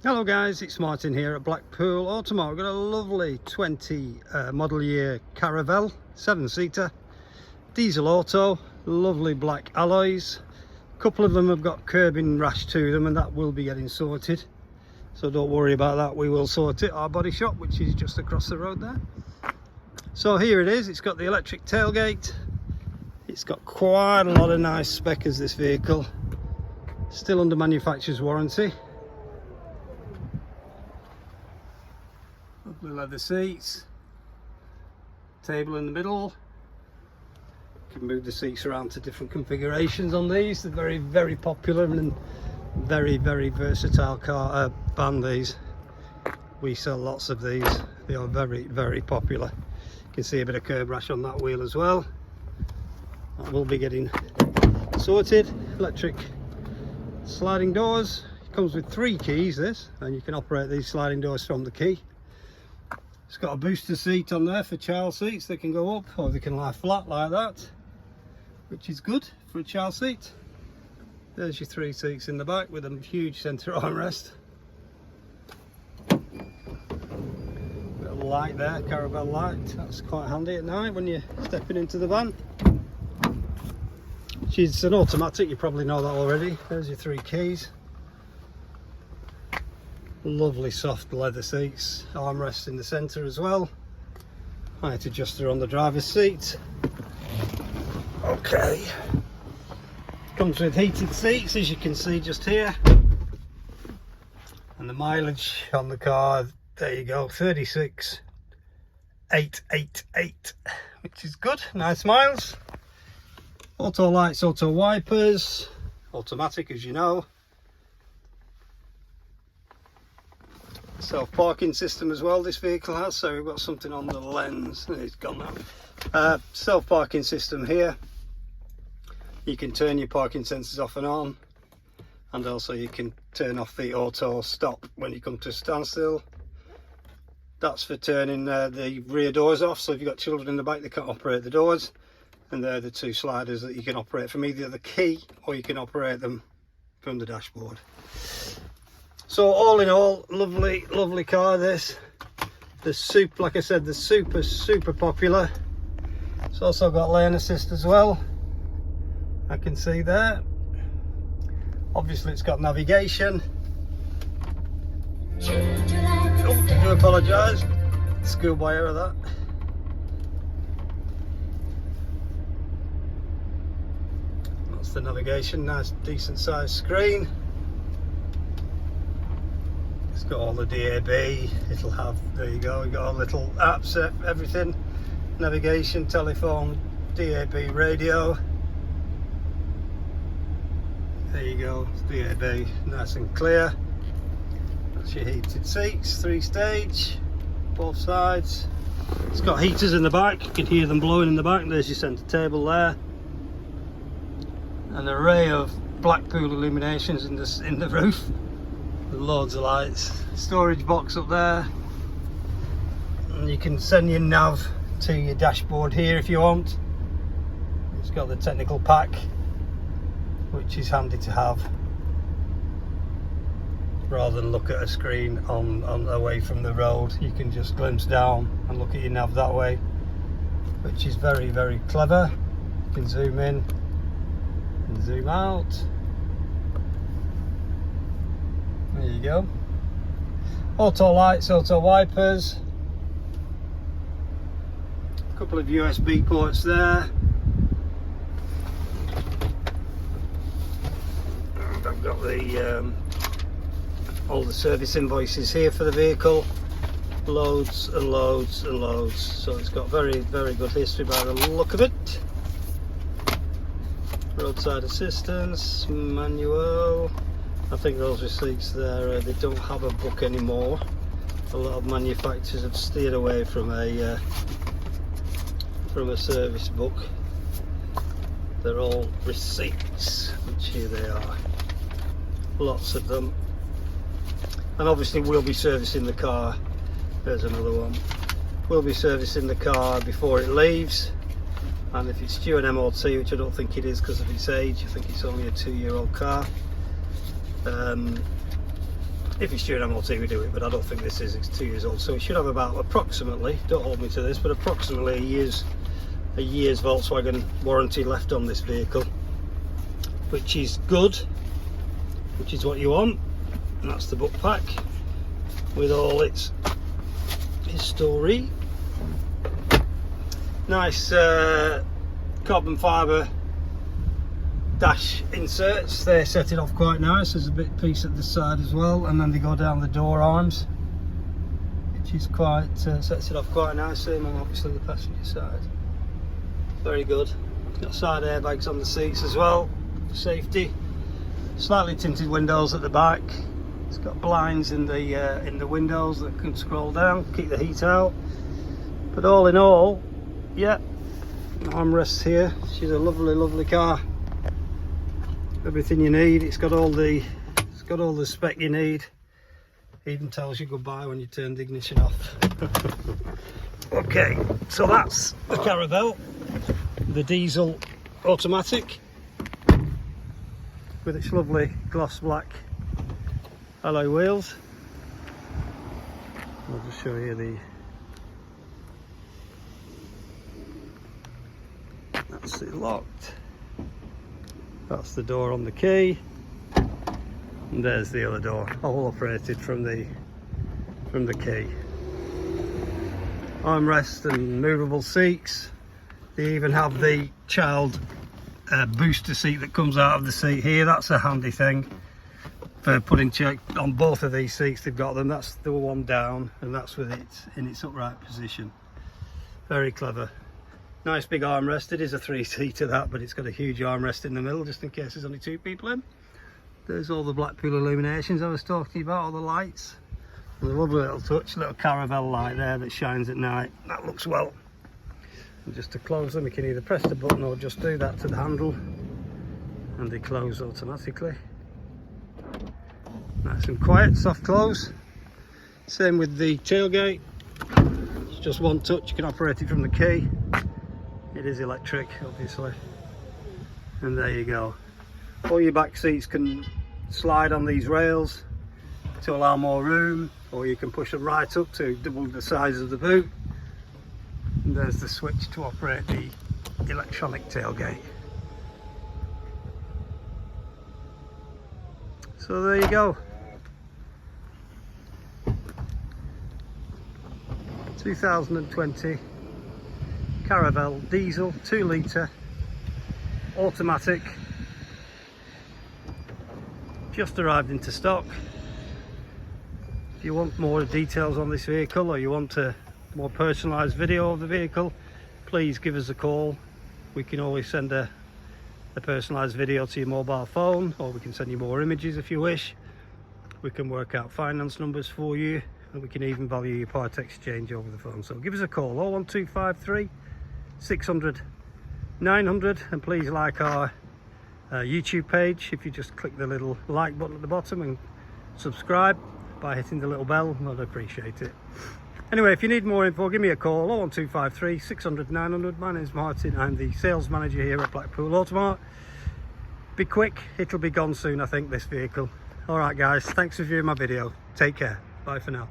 Hello guys, it's Martin here at Blackpool Automotive. We've got a lovely 20 model year Caravelle 7-seater diesel auto, lovely black alloys. A couple of them have got curbing rash to them and that will be getting sorted, so don't worry about that, we will sort it. Our body shop, which is just across the road there. So here it is. It's got the electric tailgate. It's got quite a lot of nice spec as this vehicle, still under manufacturer's warranty. Lovely leather seats, table in the middle. You can move the seats around to different configurations on these. They're very, very popular and very, very versatile car van. These, we sell lots of these. They are very, very popular. You can see a bit of curb rash on that wheel as well. That will be getting sorted. Electric sliding doors. It comes with 3 keys, this, and you can operate these sliding doors from the key. It's got a booster seat on there for child seats. They can go up or they can lie flat like that, which is good for a child seat. There's your 3 seats in the back with a huge centre armrest. Got a light there, Caravelle light. That's quite handy at night when you're stepping into the van. It's an automatic, you probably know that already. There's your 3 keys. Lovely soft leather seats, armrest in the centre as well. Height adjuster on the driver's seat. Okay. Comes with heated seats, as you can see just here. And the mileage on the car, there you go, 36,888, which is good, nice miles. Auto lights, auto wipers, automatic as you know. Self-parking system as well this vehicle has, so we've got something on the lens. It's gone now. Self-parking system here. You can turn your parking sensors off and on, and also you can turn off the auto stop when you come to a standstill. That's for turning the rear doors off, so if you've got children in the back they can't operate the doors, and they're the 2 sliders that you can operate from either the key or you can operate them from the dashboard. So all in all, lovely, lovely car this. The super, like I said, the super popular. It's also got lane assist as well. I can see there. Obviously it's got navigation. Oh, I do apologise. Schoolboy error that. That's the navigation, nice decent sized screen. It's got all the DAB, it'll have, there you go, we got a little apps, everything, navigation, telephone, DAB radio. There you go, DAB, nice and clear. That's your heated seats, 3-stage, both sides. It's got heaters in the back, you can hear them blowing in the back. There's your centre table there. An array of Blackpool illuminations in the roof. Loads of lights, storage box up there, and you can send your nav to your dashboard here if you want. It's got the technical pack, which is handy to have rather than look at a screen on away from the road. You can just glimpse down and look at your nav that way, which is very, very clever. You can zoom in and zoom out. There you go. Auto lights, auto wipers. A couple of USB ports there. And I've got the all the service invoices here for the vehicle. Loads and loads and loads. So it's got very, very good history by the look of it. Roadside assistance, manual. I think those receipts there, they don't have a book anymore. A lot of manufacturers have steered away from a service book. They're all receipts, which here they are. Lots of them. And obviously we'll be servicing the car. There's another one. We'll be servicing the car before it leaves. And if it's due an MOT, which I don't think it is because of its age, I think it's only a 2-year-old car. If it's due an MOT we do it, but I don't think this is. It's 2 years old, so it should have about approximately, don't hold me to this, but approximately a year's Volkswagen warranty left on this vehicle, which is good, which is what you want. And that's the book pack with all its history. Nice carbon fibre dash inserts. They set it off quite nice. There's a bit piece at the side as well, and then they go down the door arms, which is quite sets it off quite nice. Same on obviously the passenger side. Very good. Got side airbags on the seats as well for safety. Slightly tinted windows at the back. It's got blinds in the windows that can scroll down, keep the heat out. But all in all, yeah, armrests here. She's a lovely car. Everything you need. It's got all the spec you need. Even tells you goodbye when you turn the ignition off. Okay, so that's the Caravelle, the diesel automatic with its lovely gloss black alloy wheels. I'll just show you that's it locked. That's the door on the key, and there's the other door, all operated from the key. Armrest and movable seats. They even have the child booster seat that comes out of the seat here. That's a handy thing for putting on both of these seats. They've got them. That's the one down, and that's with it in its upright position. Very clever. Nice big armrest. It is a 3-seater that, but it's got a huge armrest in the middle just in case there's only 2 people in. There's all the Blackpool illuminations I was talking about, all the lights. And a lovely little touch, little Caravelle light there that shines at night. That looks well. And just to close them, you can either press the button or just do that to the handle, and they close automatically. Nice and quiet, soft close. Same with the tailgate. It's just one touch, you can operate it from the key. It is electric, obviously, and there you go. All your back seats can slide on these rails to allow more room, or you can push them right up to double the size of the boot. And there's the switch to operate the electronic tailgate. So there you go. 2020 Caravelle diesel 2 litre automatic, just arrived into stock. If you want more details on this vehicle, or you want a more personalised video of the vehicle, please give us a call. We can always send a personalised video to your mobile phone, or we can send you more images if you wish. We can work out finance numbers for you, and we can even value your part exchange over the phone. So give us a call, 01253 600 900, and please like our YouTube page. If you just click the little like button at the bottom and subscribe by hitting the little bell, I'd appreciate it. Anyway, if you need more info, give me a call, 01253 600 900. My name's Martin, I'm the sales manager here at Blackpool Automart. Be quick, it'll be gone soon I think, this vehicle. Alright guys, thanks for viewing my video, take care, bye for now.